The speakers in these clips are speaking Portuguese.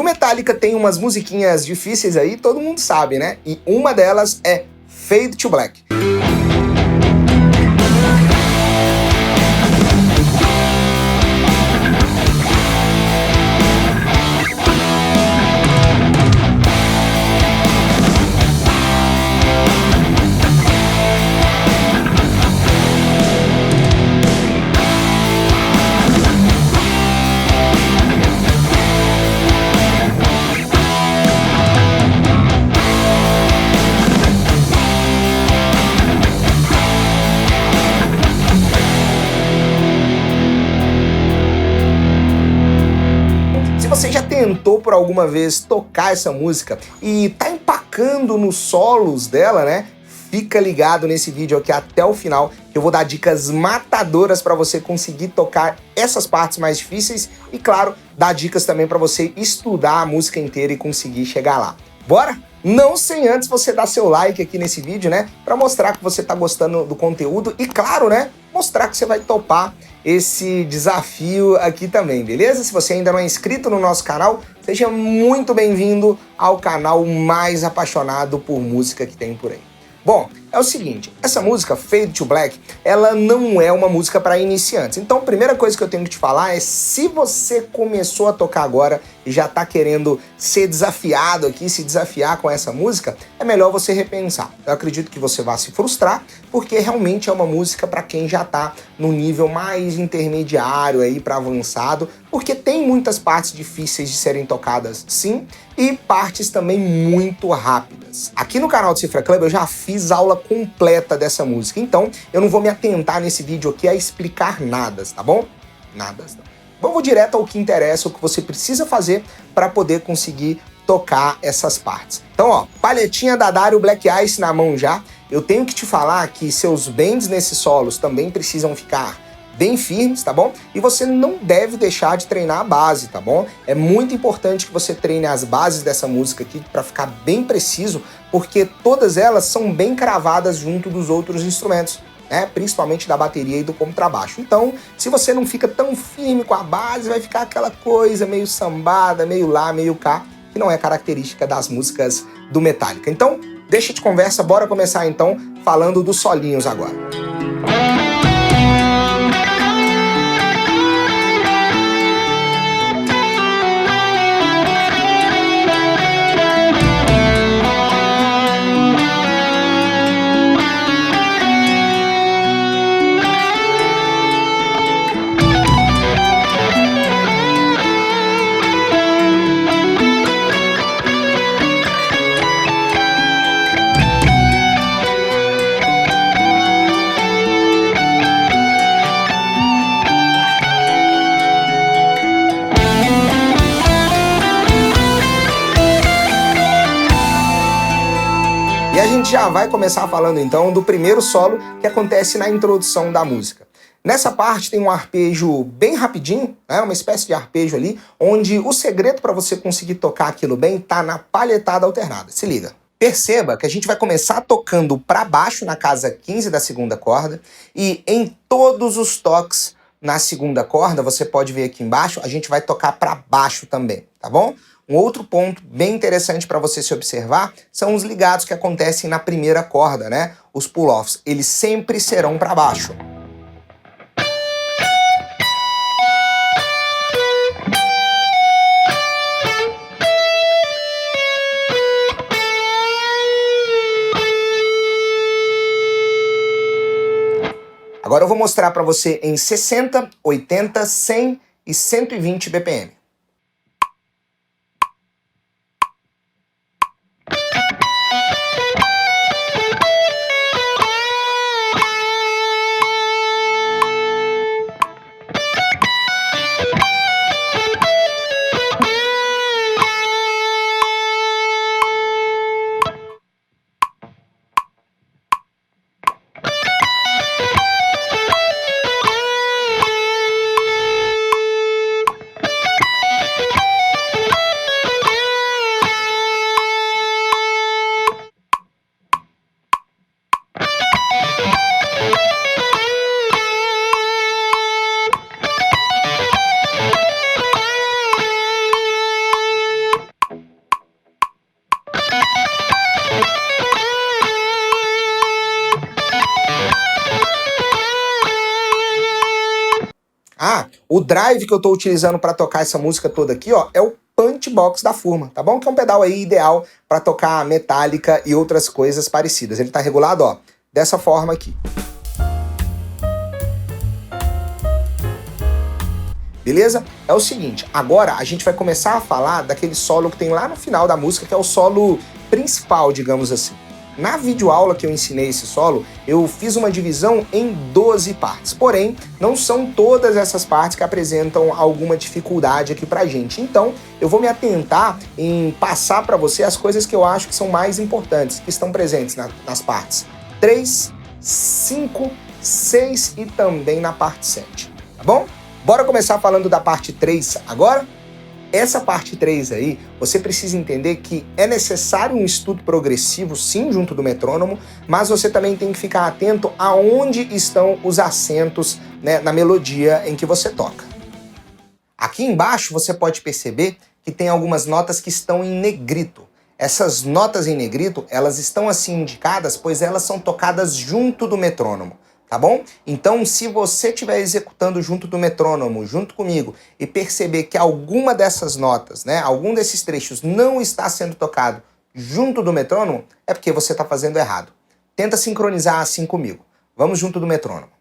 o Metallica tem umas musiquinhas difíceis aí, todo mundo sabe, né? E uma delas é Fade to Black. Você já tentou por alguma vez tocar essa música e tá empacando nos solos dela, né? Fica ligado nesse vídeo aqui até o final, que eu vou dar dicas matadoras para você conseguir tocar essas partes mais difíceis e, claro, dar dicas também para você estudar a música inteira e conseguir chegar lá. Bora? Não sem antes você dar seu like aqui nesse vídeo, né? Para mostrar que você tá gostando do conteúdo e, claro, né? Mostrar que você vai topar esse desafio aqui também, beleza? Se você ainda não é inscrito no nosso canal, seja muito bem-vindo ao canal mais apaixonado por música que tem por aí. Bom, é o seguinte, essa música, Fade to Black, ela não é uma música para iniciantes. Então, a primeira coisa que eu tenho que te falar é, se você começou a tocar agora e já tá querendo ser desafiado aqui, se desafiar com essa música, é melhor você repensar. Eu acredito que você vai se frustrar, porque realmente é uma música para quem já tá no nível mais intermediário aí para avançado, porque tem muitas partes difíceis de serem tocadas, sim, e partes também muito rápidas. Aqui no canal do Cifra Club eu já fiz aula completa dessa música, então eu não vou me atentar nesse vídeo aqui a explicar nada, tá bom? Nada. Vamos direto ao que interessa, o que você precisa fazer para poder conseguir tocar essas partes. Então, ó, palhetinha da Dario Black Ice na mão já. Eu tenho que te falar que seus bends nesses solos também precisam ficar bem firmes, tá bom? E você não deve deixar de treinar a base, tá bom? É muito importante que você treine as bases dessa música aqui para ficar bem preciso, porque todas elas são bem cravadas junto dos outros instrumentos, né? Principalmente da bateria e do contrabaixo. Então, se você não fica tão firme com a base, vai ficar aquela coisa meio sambada, meio lá, meio cá, que não é característica das músicas do Metallica. Então, deixa de conversa, bora começar então falando dos solinhos agora. E a gente já vai começar falando então do primeiro solo que acontece na introdução da música. Nessa parte tem um arpejo bem rapidinho, né, uma espécie de arpejo ali, onde o segredo para você conseguir tocar aquilo bem tá na palhetada alternada. Se liga. Perceba que a gente vai começar tocando para baixo na casa 15 da segunda corda e em todos os toques na segunda corda, você pode ver aqui embaixo, a gente vai tocar para baixo também, tá bom? Um outro ponto bem interessante para você se observar são os ligados que acontecem na primeira corda, né? Os pull-offs, eles sempre serão para baixo. Agora eu vou mostrar para você em 60, 80, 100 e 120 BPM. O drive que eu estou utilizando para tocar essa música toda aqui, ó, é o Punchbox da Furman, tá bom? Que é um pedal aí ideal para tocar Metallica e outras coisas parecidas. Ele tá regulado, ó, dessa forma aqui. Beleza? É o seguinte, agora a gente vai começar a falar daquele solo que tem lá no final da música, que é o solo principal, digamos assim. Na videoaula que eu ensinei esse solo, eu fiz uma divisão em 12 partes. Porém, não são todas essas partes que apresentam alguma dificuldade aqui pra gente. Então, eu vou me atentar em passar para você as coisas que eu acho que são mais importantes, que estão presentes nas partes 3, 5, 6 e também na parte 7, tá bom? Bora começar falando da parte 3 agora? Essa parte 3 aí, você precisa entender que é necessário um estudo progressivo, sim, junto do metrônomo, mas você também tem que ficar atento aonde estão os acentos, né, na melodia em que você toca. Aqui embaixo você pode perceber que tem algumas notas que estão em negrito. Essas notas em negrito, elas estão assim indicadas, pois elas são tocadas junto do metrônomo. Tá bom? Então, se você estiver executando junto do metrônomo, junto comigo, e perceber que alguma dessas notas, né, algum desses trechos não está sendo tocado junto do metrônomo, é porque você está fazendo errado. Tenta sincronizar assim comigo. Vamos junto do metrônomo.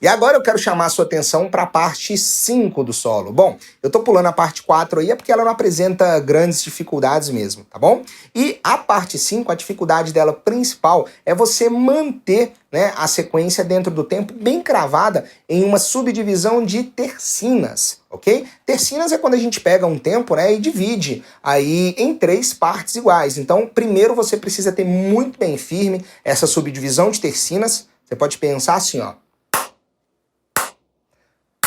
E agora eu quero chamar a sua atenção para a parte 5 do solo. Bom, eu tô pulando a parte 4 aí, é porque ela não apresenta grandes dificuldades mesmo, tá bom? E a parte 5, a dificuldade dela principal é você manter, né, a sequência dentro do tempo bem cravada em uma subdivisão de tercinas, ok? Tercinas é quando a gente pega um tempo, né, e divide aí em 3 partes iguais. Então, primeiro você precisa ter muito bem firme essa subdivisão de tercinas. Você pode pensar assim, ó.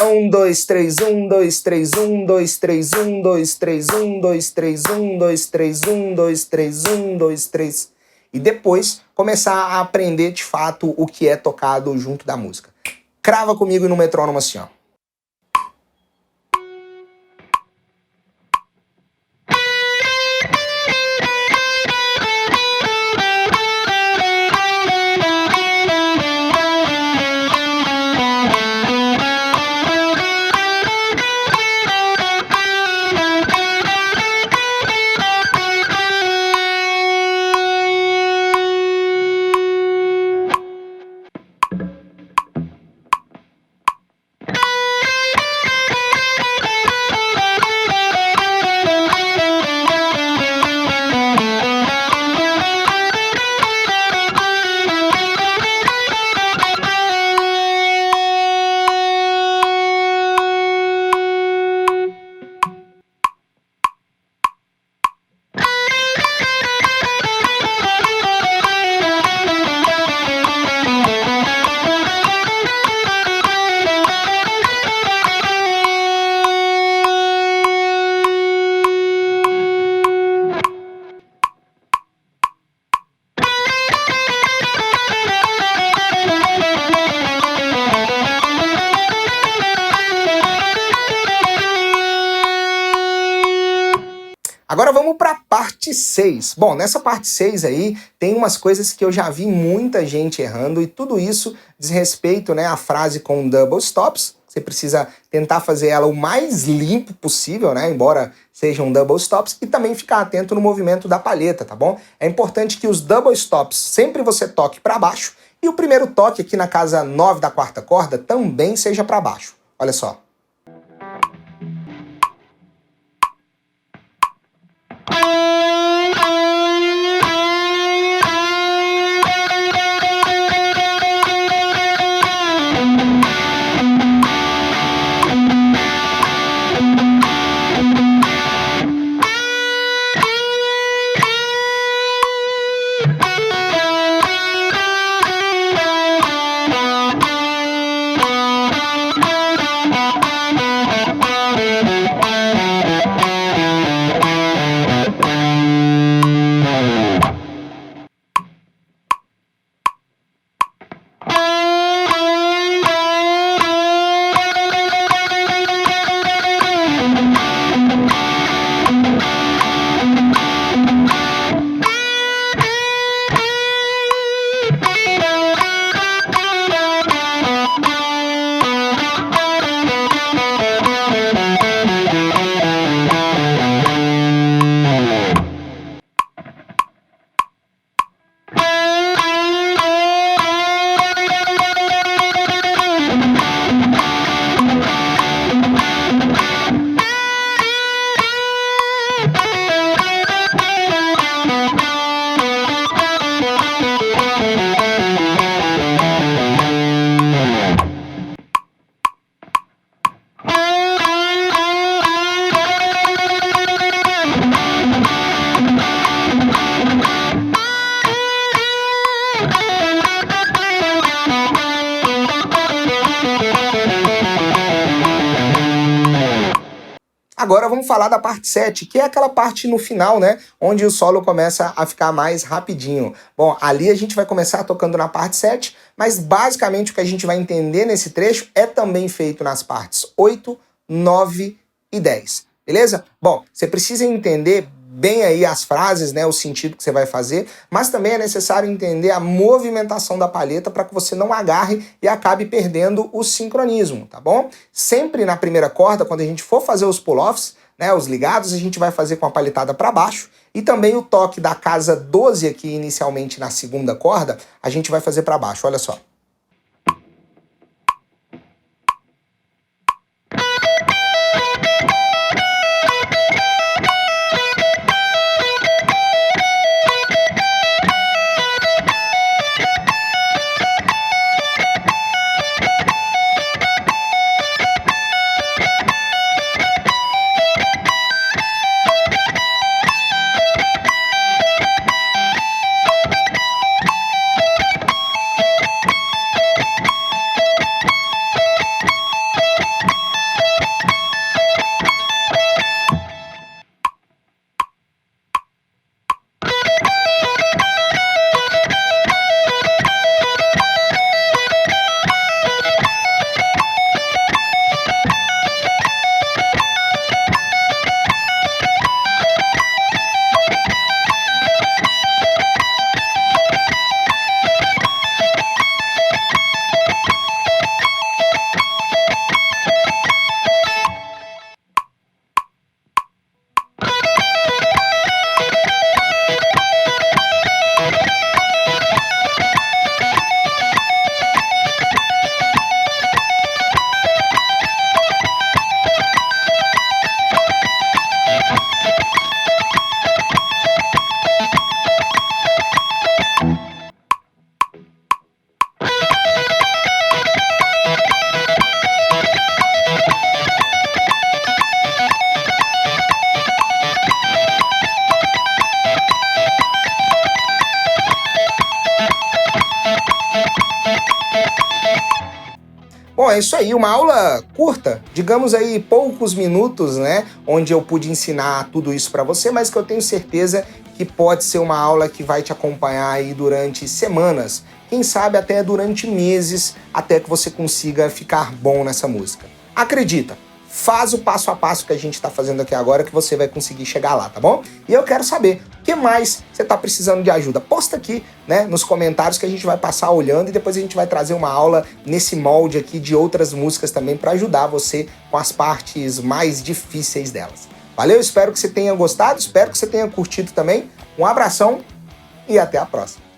1, 2, 3, 1, 2, 3, 1, 2, 3, 1, 2, 3, 1, 2, 3, 1, 2, 3, 1, 2, 3, 1, 2, 3. E depois começar a aprender de fato o que é tocado junto da música. Crava comigo no metrônomo assim, ó. Agora vamos para a parte 6. Bom, nessa parte 6 aí tem umas coisas que eu já vi muita gente errando e tudo isso diz respeito, né, à frase com double stops. Você precisa tentar fazer ela o mais limpo possível, né, embora sejam double stops, e também ficar atento no movimento da palheta, tá bom? É importante que os double stops sempre você toque para baixo e o primeiro toque aqui na casa 9 da quarta corda também seja para baixo. Olha só. Agora vamos falar da parte 7, que é aquela parte no final, né, onde o solo começa a ficar mais rapidinho. Bom, ali a gente vai começar tocando na parte 7, mas basicamente o que a gente vai entender nesse trecho é também feito nas partes 8, 9 e 10, beleza? Bom, você precisa entender bem aí as frases, né, o sentido que você vai fazer, mas também é necessário entender a movimentação da palheta para que você não agarre e acabe perdendo o sincronismo, tá bom? Sempre na primeira corda, quando a gente for fazer os pull-offs, né, os ligados, a gente vai fazer com a palhetada para baixo, e também o toque da casa 12 aqui inicialmente na segunda corda, a gente vai fazer para baixo, olha só. Bom, é isso aí, uma aula curta, digamos aí poucos minutos, né, onde eu pude ensinar tudo isso para você, mas que eu tenho certeza que pode ser uma aula que vai te acompanhar aí durante semanas, quem sabe até durante meses, até que você consiga ficar bom nessa música. Acredita, faz o passo a passo que a gente está fazendo aqui agora que você vai conseguir chegar lá, tá bom? E eu quero saber o que mais você está precisando de ajuda. Posta aqui, né, nos comentários que a gente vai passar olhando e depois a gente vai trazer uma aula nesse molde aqui de outras músicas também para ajudar você com as partes mais difíceis delas. Valeu, espero que você tenha gostado, espero que você tenha curtido também. Um abração e até a próxima.